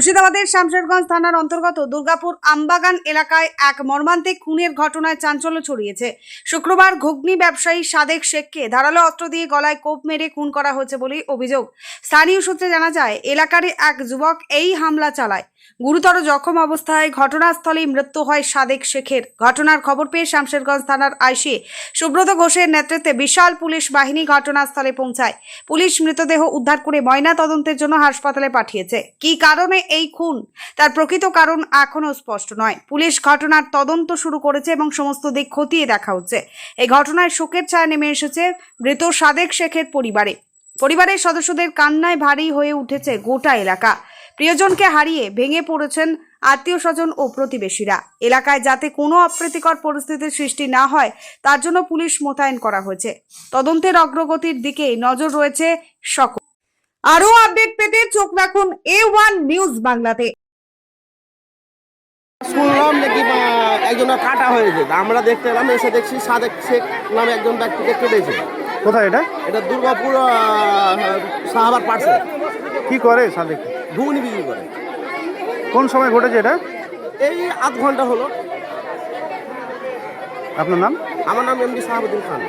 মুর্শিদাবাদের শামশেরগঞ্জ থানার অন্তর্গত দুর্গাপুর আমবাগান এলাকায় এক মর্মান্তিক খুনের ঘটনায় চাঞ্চল্য ছড়িয়েছে। শুক্রবার ঘুগনি ব্যবসায়ী সাদেক শেখকে ধারালো অস্ত্র দিয়ে গলায় কোপ মেরে খুন করা হয়েছে বলে অভিযোগ। স্থানীয় সূত্রে জানা যায়, এলাকারই এক যুবক এই হামলা চালায়। গুরুতর জখম অবস্থায় ঘটনাস্থলেই মৃত্যু হয় সাদেক শেখের। ঘটনার খবর পেয়ে শামশেরগঞ্জ থানার আইসি সুব্রত ঘোষের নেতৃত্বে বিশাল পুলিশ বাহিনী ঘটনাস্থলে পৌঁছায়। পুলিশ মৃতদেহ উদ্ধার করে ময়না তদন্তের জন্য হাসপাতালে পাঠিয়েছে। কী কারণে এই খুন, তার প্রকৃত কারণ এখনো স্পষ্ট নয়। পুলিশ ঘটনার তদন্ত শুরু করেছে এবং সমস্ত দিক খতিয়ে দেখা হচ্ছে। এই ঘটনায় শোকের ছায়া নেমে এসেছে মৃত সাদেক শেখের পরিবারের সদস্যদের কান্নায় ভারী হয়ে উঠেছে গোটা এলাকা। প্রিয়জনকে হারিয়ে ভেঙে পড়েছেন আত্মীয় স্বজন ও প্রতিবেশীরা। এলাকায় যাতে কোনো অপ্রীতিকর পরিস্থিতির সৃষ্টি না হয় তার জন্য পুলিশ মোতায়েন করা হয়েছে। তদন্তের অগ্রগতির দিকে নজর রয়েছে সকল। আরও আপডেট পেতে চোখ রাখুন A1 নিউজ বাংলাতে। শুনলাম নাকি একজনের কাটা হয়েছে, আমরা দেখতে এলাম, এসে দেখছি সাদেক শেখ নামে একজন ব্যক্তিকে কেটেছে। কোথায় এটা? এটা দুর্গাপুর সাহাবার পার্শ্বে। কি করে সাদেক? ঘুগনি বিক্রি করে। কোন সময় ঘটেছে এটা? এই আধ ঘন্টা হলো। আপনার নাম? আমার নাম এমডি সাহাবুদ্দিন খান।